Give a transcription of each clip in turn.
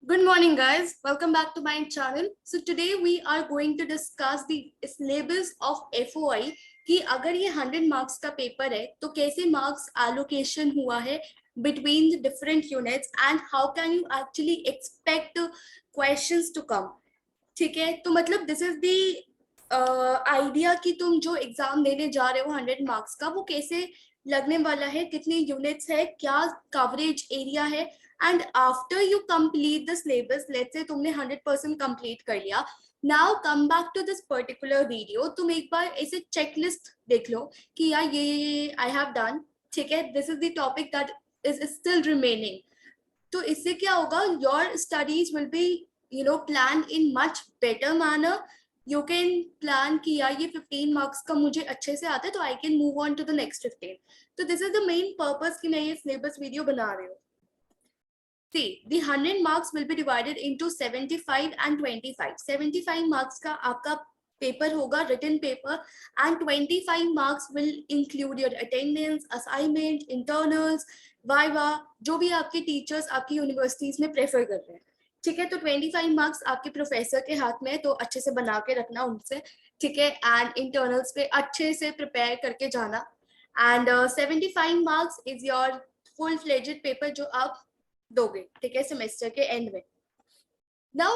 Good morning, guys. Welcome back to my channel. So today we are going to discuss the syllabus of FOI कि अगर ये 100 marks का paper है तो कैसे मार्क्स एलोकेशन हुआ है between the different units and how can you actually expect questions to come. ठीक है, तो मतलब दिस इज द आइडिया कि तुम जो एग्जाम देने जा रहे हो 100 मार्क्स का वो कैसे लगने वाला है, कितनी यूनिट्स है, क्या कवरेज एरिया है. And after you complete the syllabus, let's say तुमने 100% कंप्लीट कर लिया, now come back to this particular video, तुम एक बार ऐसे चेकलिस्ट देख लो कि यार ये आई हैव डन. ठीक है, this is the topic that is still remaining. तो इससे क्या होगा, your studies will be plan in much better manner. You can plan कि यार ये 15 मार्क्स का मुझे अच्छे से आता है तो I can move on to the next 15. तो this is the main purpose कि मैं ये सिलेबस वीडियो बना रही हूँ. See, the 100 marks will be divided into 75 and 25. 75 marks का आपका पेपर होगा, written paper, and 25 marks will include your attendance, assignment, internals, viva, जो भी आपके टीचर्स आपकी यूनिवर्सिटीज में प्रेफर कर रहे हैं. ठीक है, तो 25 मार्क्स आपके प्रोफेसर के हाथ में है, तो अच्छे से बना के रखना उनसे. ठीक है, एंड इंटरनल्स पे अच्छे से प्रिपेयर करके जाना. And 75 marks is your full fledged paper जो आप दोगे. ठीक है, सेमेस्टर के एंड में. Now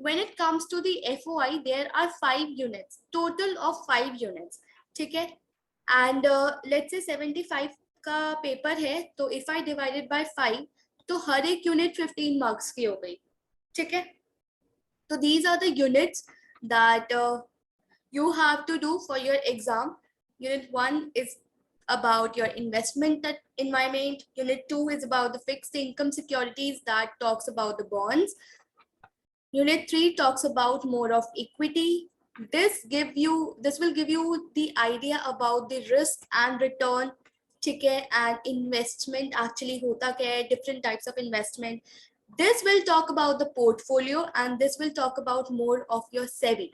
when it comes to the FOI, there are 5 units, total of 5 units. ठीक है, and let's say 75 का पेपर है, तो if I divided by 5, तो हर एक यूनिट 15 मार्क्स की हो गई. ठीक है, तो these are the units that you have to do for your exam. Unit 1 is about your investment environment. Unit 2 is about the fixed income securities, that talks about the bonds. Unit 3 talks about more of equity. This will give you the idea about the risk and return. ठीक है, and investment actually होता क्या है, different types of investment. This will talk about the portfolio and this will talk about more of your SEBI.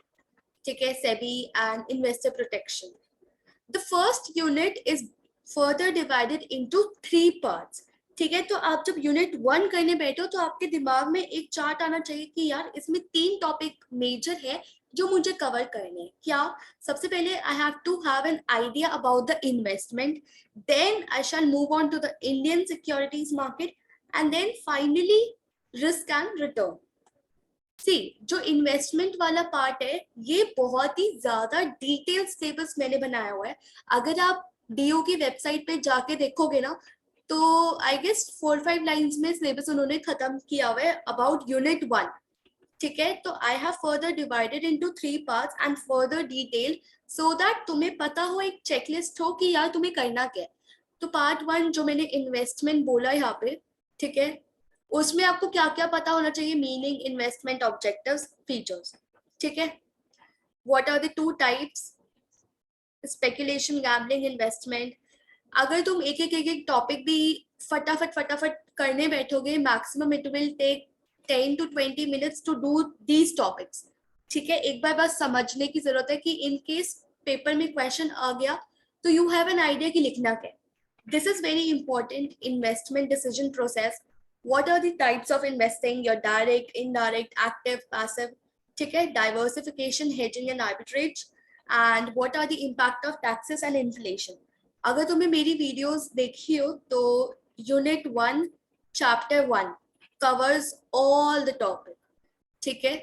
ठीक है, SEBI and investor protection. The first unit is further divided into 3 parts. ठीक है, तो आप जब unit 1 करने बैठो तो आपके दिमाग में एक चार्ट आना चाहिए कि यार इसमें 3 टॉपिक मेजर है जो मुझे कवर करने हैं. क्या? सबसे पहले I have to have an idea about the investment, then I shall move on to the Indian securities market, and then finally risk and return. See, जो इन्वेस्टमेंट वाला पार्ट है ये बहुत ही ज्यादा डिटेल सिलेबस मैंने बनाया हुआ है. अगर आप डीओ की वेबसाइट पे जाके देखोगे ना, तो आई गेस 4-5 लाइंस में सिलेबस उन्होंने खत्म किया हुआ है अबाउट यूनिट 1. ठीक है, तो I have further divided into 3 parts and further detail, so that तुम्हें पता हो, एक चेकलिस्ट हो कि यार तुम्हें करना क्या है. तो पार्ट 1 जो मैंने इन्वेस्टमेंट बोला यहाँ पे, ठीक है, उसमें आपको क्या क्या पता होना चाहिए, मीनिंग, इन्वेस्टमेंट ऑब्जेक्टिव्स, फीचर्स. ठीक है, what are the 2 types, speculation, gambling, investment. अगर तुम एक टॉपिक भी फटाफट करने बैठोगे, maximum it will take 10 to 20 minutes to do these topics. ठीक है, एक बार बस समझने की जरूरत है कि इन केस पेपर में क्वेश्चन आ गया तो यू हैव एन आइडिया कि लिखना क्या. This is very important. Investment decision process, what are the types of investing, your direct, indirect, active, passive. ठीक है, diversification, hedging and arbitrage, and what are the impact of taxes and inflation. अगर तुम्हें मेरी videos देखी हो तो unit 1 chapter 1 covers all the topic. ठीक है,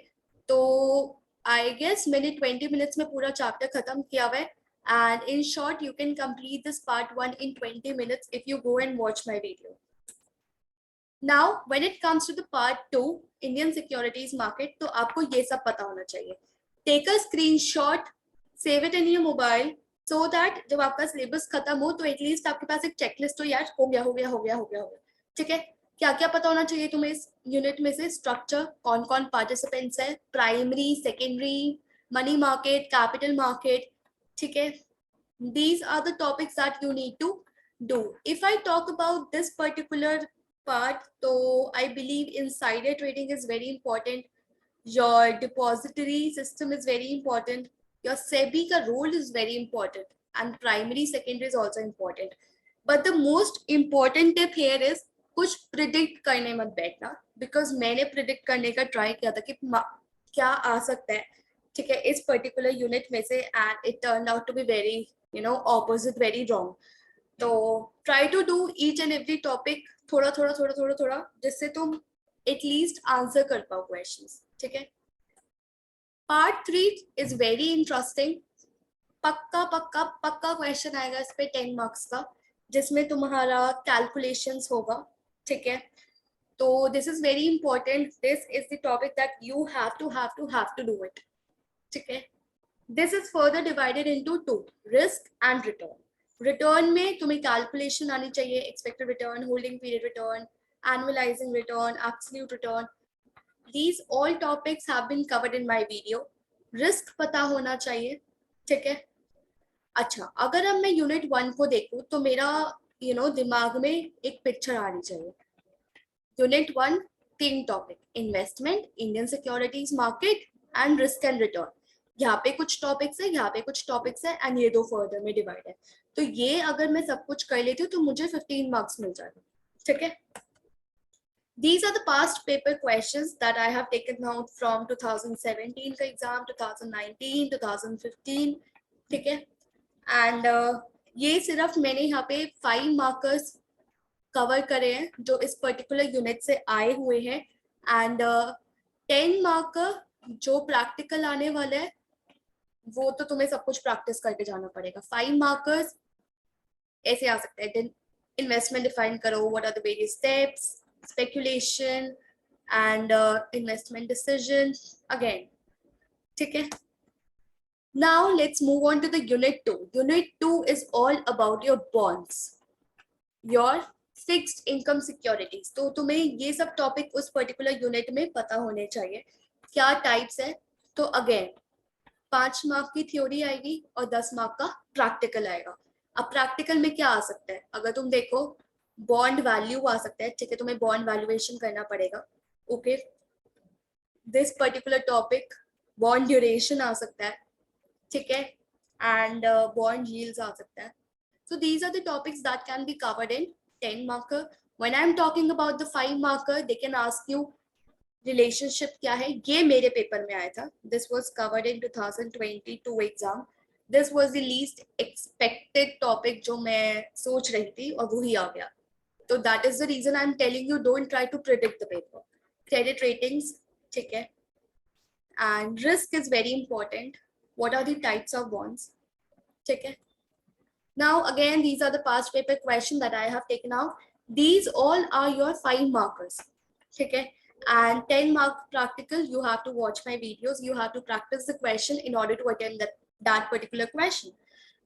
तो आई गेस मैंने 20 मिनट्स में पूरा चैप्टर खत्म किया हुआ है. and in short you can complete this part 1 in 20 minutes if you go and watch my video. Now when it comes to the part 2, Indian securities market, तो आपको ये सब पता होना चाहिए. Take a screenshot, save it in your mobile, so that जब आपका syllabus खत्म हो तो एटलीस्ट आपके पास एक चेकलिस्ट हो, यार हो गया. ठीक है, क्या क्या पता होना चाहिए तुम्हें इस यूनिट में से. स्ट्रक्चर, कौन कौन पार्टिसिपेंट्स है, primary, secondary, money market, capital market. ठीक है, these are the topics that you need to do. If I talk about this particular part, so I believe insider trading is very important. Your depository system is very important. Your SEBI ka role is very important, and primary, secondary is also important. But the most important tip here is कुछ predict करने मत बैठना, because मैंने predict करने का try किया था कि क्या आ सकता है, ठीक है, इस पर्टिकुलर यूनिट में से, and it turn out to be very opposite, very wrong. तो try to do each and every topic थोड़ा थोड़ा थोड़ा थोड़ा थोड़ा, जिससे तुम एटलीस्ट आंसर कर पाओ क्वेश्चंस, ठीक है. Part 3 is very interesting. पक्का पक्का पक्का क्वेश्चन आएगा इस पे 10 मार्क्स का, जिसमें तुम्हारा कैलकुलेशंस होगा, ठीक है. तो this is very important. This is the topic that you have to do it, ठीक है. This is further divided into 2, risk and return. Return में तुम्हें कैलकुलेशन आनी चाहिए, expected return, holding period return, annualising return, absolute return. These all topics have been covered in my video. Risk पता होना चाहिए, ठीक है. अच्छा, अगर अब मैं यूनिट 1 को देखूं तो मेरा दिमाग में एक पिक्चर आनी चाहिए. Unit 1 3 topic, investment, Indian securities market and risk and return. यहाँ पे कुछ टॉपिक्स है, यहाँ पे कुछ टॉपिक्स है, एंड ये दो फर्दर में डिवाइड है. तो ये अगर मैं सब कुछ कर लेती हूँ तो मुझे 15 मार्क्स मिल जाएगा, ठीक है. These are the past paper questions that I have taken out from 2017 का exam, 2019, 2015, ठीक है. एंड ये सिर्फ मैंने यहाँ पे 5 मार्कर्स कवर करे हैं जो इस पर्टिकुलर यूनिट से आए हुए हैं. एंड 10 मार्कर जो प्रैक्टिकल आने वाला है वो तो तुम्हें सब कुछ प्रैक्टिस करके जाना पड़ेगा. 5 मार्कर्स ऐसे आ सकते हैं. इन्वेस्टमेंट डिफाइन करो, what are the various steps, speculation and investment decision again, ठीक है. Now let's move on to the unit 2. Unit 2 is all about your bonds, your fixed income securities. तो तुम्हें ये सब टॉपिक उस पर्टिकुलर यूनिट में पता होने चाहिए. क्या टाइप्स है, तो अगेन 5 मार्क की थ्योरी आएगी और 10 मार्क का प्रैक्टिकल आएगा. अब प्रैक्टिकल में क्या आ सकता है, अगर तुम देखो बॉन्ड वैल्यू आ सकता है, ठीक है, तुम्हें बॉन्ड वैल्यूएशन करना पड़ेगा. Okay, this particular topic bond duration आ सकता है, ठीक है, एंड बॉन्ड यील्ड्स आ सकता है. So these are the topics that can be covered in 10 marker. When I am talking about the 5 marker, they can ask you relationship क्या है. ये मेरे पेपर में आया था. This was covered in 2022 exam. This was the least expected topic जो मैं सोच रही थी और वही आ गया. So that is the reason I'm telling you, don't try to predict the paper. Credit ratings, ठीक है, and risk is very important. What are the types of bonds, ठीक है. Now again, these are the past paper questions that I have taken out. These all are your 5 markers, ठीक है, and 10 mark practical. You have to watch my videos. You have to practice the question in order to attempt that particular question.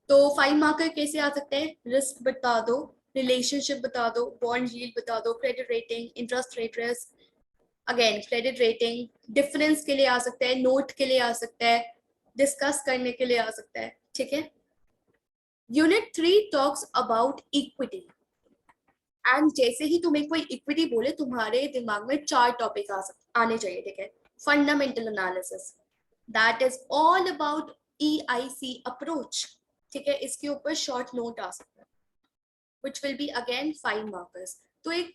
तो 5 marker कैसे आ सकते हैं, risk बता दो, relationship बता दो, बॉन्ड यील्ड बता दो, credit rating, interest rate risk. Again credit rating difference के लिए आ सकता है, नोट के लिए आ सकता है, डिस्कस करने के लिए आ सकता है, ठीक है. Unit 3 talks about equity. And जैसे ही तुम्हें कोई इक्विटी बोले, तुम्हारे दिमाग में 4 टॉपिक आने चाहिए, ठीक है. Fundamental analysis, that is all about EIC approach, ठीक है. इसके ऊपर शॉर्ट नोट आ सकता है, which will be again 5 markers. तो एक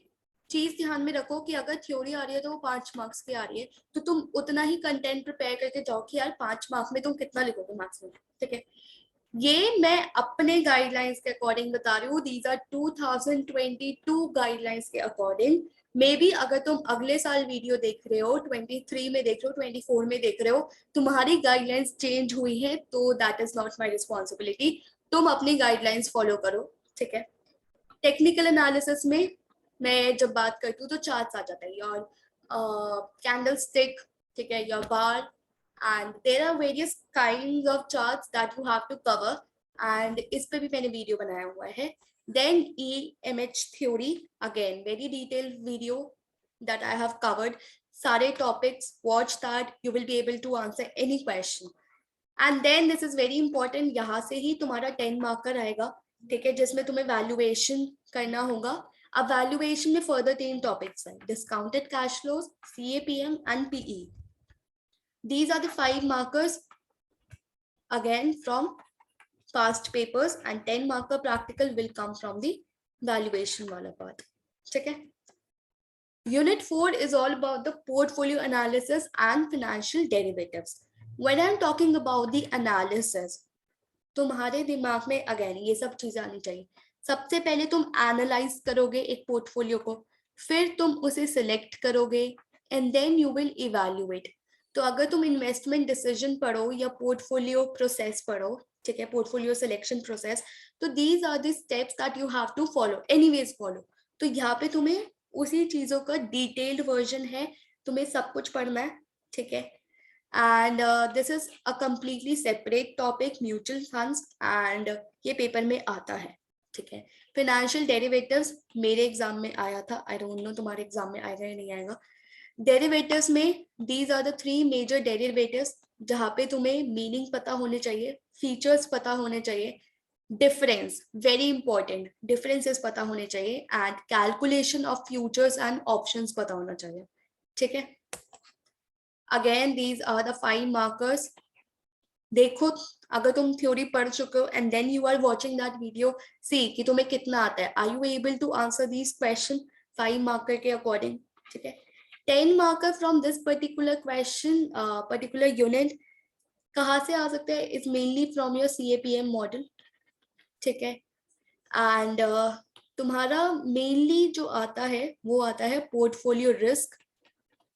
चीज ध्यान में रखो कि अगर थ्योरी आ रही है तो वो 5 मार्क्स की आ रही है, तो तुम उतना ही कंटेंट प्रिपेयर करके जाओ कि यार 5 मार्क्स में तुम कितना लिखोगे मार्क्स में, ठीक है. ये मैं अपने गाइडलाइंस के अकॉर्डिंग बता रही हूँ. दीज आर 2022 गाइडलाइंस के अकॉर्डिंग. मे बी अगर तुम अगले साल वीडियो देख रहे हो, 23 में देख रहे हो, 24 में देख रहे हो, तुम्हारी गाइडलाइंस चेंज हुई है, तो that is not my responsibility. तुम अपनी गाइडलाइंस फॉलो करो, ठीक है. टेक्निकल एनालिसिस में मैं जब बात करती हूँ तो चार्ट्स आ जाता है, योर कैंडल स्टिक, ठीक है, your bar, and there are various kinds of charts that you have to cover. And इस पे भी मैंने वीडियो बनाया हुआ है. Then EMH theory, again very detailed video that I have covered. सारे topics, watch that, you will be able to answer any question. And then this is very important, यहाँ से ही तुम्हारा 10 मार्कर आएगा, ठीक है, जिसमें तुम्हें वैल्यूएशन करना होगा. अब वैल्यूएशन में फर्दर 3 टॉपिक्स हैं, discounted cash flows, CAPM and PE. These are the 5 markers again from past papers, and 10 marker practical will come from the valuation वाला part, ठीक है. Unit 4 is all about the portfolio analysis and financial derivatives. When I'm talking about the analysis, तुम्हारे दिमाग में again ये सब चीजें आनी चाहिए. सबसे पहले तुम एनालाइज करोगे एक पोर्टफोलियो को, फिर तुम उसे सिलेक्ट करोगे and then you will evaluate. तो अगर तुम इन्वेस्टमेंट डिसीजन पढ़ो या पोर्टफोलियो प्रोसेस पढ़ो, ठीक है, पोर्टफोलियो सिलेक्शन प्रोसेस, तो these are the steps that you have to follow, anyways follow. तो यहाँ पे तुम्हें उसी चीजों का डिटेल्ड वर्जन है, तुम्हें सब कुछ पढ़ना है, ठीक है. And this is a completely separate topic, mutual funds, and ये पेपर में आता है, ठीक है. Financial derivatives मेरे एग्जाम में आया था, I don't know तुम्हारे एग्जाम में आएगा या नहीं आएगा. Derivatives में these are the 3 major derivatives जहाँ पे तुम्हें मीनिंग पता होने चाहिए, फीचर्स पता होने चाहिए, डिफरेंस वेरी इंपॉर्टेंट, डिफरेंसेस पता होने चाहिए, and calculation of futures and options पता होना चाहिए, ठीक है. Again these are the 5 markers. देखो अगर तुम थ्योरी पढ़ चुके हो and then you are watching that video, see कि तुम्हें कितना आता है. Are you able to answer these question 5 marker के अकॉर्डिंग, ठीक है. 10 marker from this particular question, particular unit कहाँ से आ सकता है, is mainly from your CAPM model, ठीक है. एंड तुम्हारा मेनली जो आता है वो आता है पोर्टफोलियो रिस्क,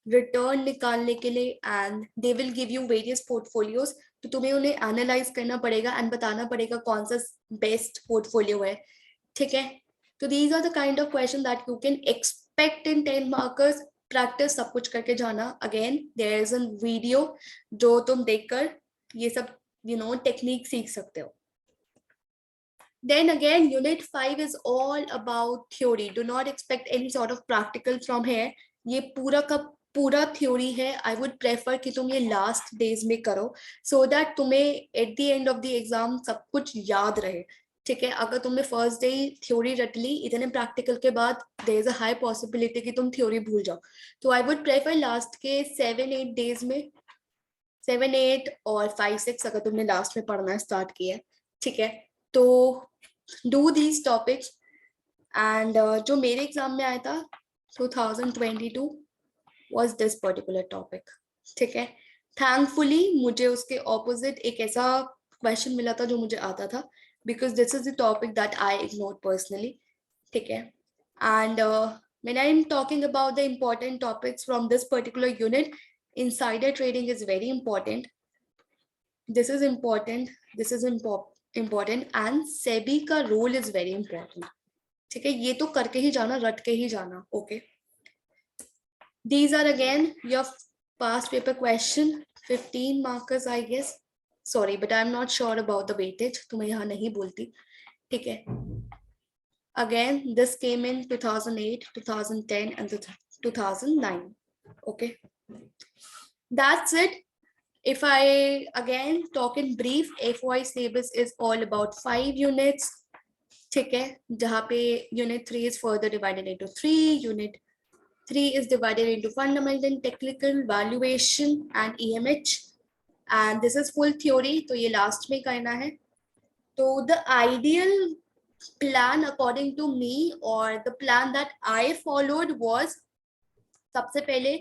रिटर्न निकालने के लिए, and they will give you various portfolios. तो तुम्हें उन्हें एनालाइज करना पड़ेगा एंड बताना पड़ेगा कौन सा बेस्ट पोर्टफोलियो है, ठीक है. तो these are the kind of question that you can expect in 10 markers. Practice सब कुछ करके जाना. Again there is a video जो तुम देखकर ये सब टेक्निक सीख सकते हो. Then again, Unit 5 is all about theory. Do not expect any sort of practical from here. ये पूरा का पूरा थ्योरी है. आई वुड प्रेफर कि तुम ये लास्ट डेज में करो सो दैट तुम्हें at the end of the exam सब कुछ याद रहे, ठीक है. अगर तुमने फर्स्ट डे थ्योरी रट ली, इतने प्रैक्टिकल के बाद there is a high possibility कि तुम थ्योरी भूल जाओ. तो आई वुड प्रेफर लास्ट के 7-8 डेज में, 7-8 और 5-6 अगर तुमने लास्ट में पढ़ना स्टार्ट किया, ठीक है. तो do these topics. and जो मेरे एग्जाम में आया था 2022 was this particular topic, ठीक है. थैंकफुली मुझे उसके ऑपोजिट एक ऐसा क्वेश्चन मिला था जो मुझे आता था, because this is the topic that I ignored personally, ठीक है. and when I am talking about the important topics from this particular unit, insider trading is very important. This is important, this is important, and SEBI का role is very important, ठीक है. ये तो करके ही जाना, रट के ही जाना, okay. These are again your past paper question, 15 markers I guess. Sorry but I am not sure about the weightage, तो मैं यहाँ नहीं बोलती, ठीक है. Again this came in 2008, 2010 and 2009, okay. That's it. If I again talk in brief, FOI syllabus is all about 5 units, ठीक है. जहाँ पे unit 3 is further divided into 3. Unit 3 is divided into fundamental, technical, valuation and EMH. And this is full theory, तो ये last में करना है. तो the ideal plan according to me, or the plan that I followed was, सबसे पहले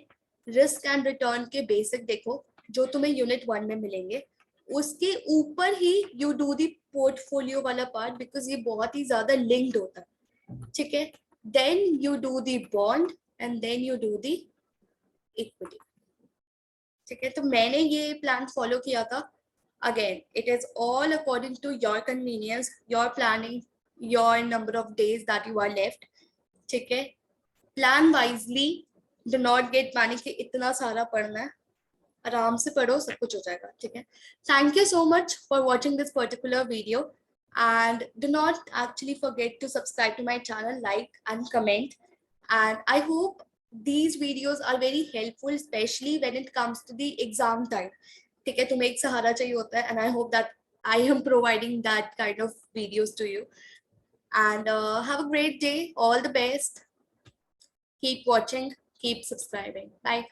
risk and return के basic देखो जो तुम्हें यूनिट 1 में मिलेंगे. उसके ऊपर ही यू डू दी पोर्टफोलियो वाला पार्ट, बिकॉज ये बहुत ही ज्यादा लिंक्ड होता है, ठीक है. Then you do the bond and then you do the equity, ठीक है. तो मैंने ये प्लान फॉलो किया था. Again it is all according to your convenience, your planning, your number of days that you are left, ठीक है. Plan wisely, do not get panic कि इतना सारा पढ़ना है. आराम से पढ़ो, सब कुछ हो जाएगा, ठीक है. Thank you so much for watching this particular video, and do not actually forget to subscribe to my channel, like and comment. And I hope these videos are very helpful, especially when it comes to the exam time, ठीक है. तुम्हें एक सहारा चाहिए होता है, and I hope that I am providing that kind of videos to you. And have a great day, all the best, keep watching, keep subscribing, bye.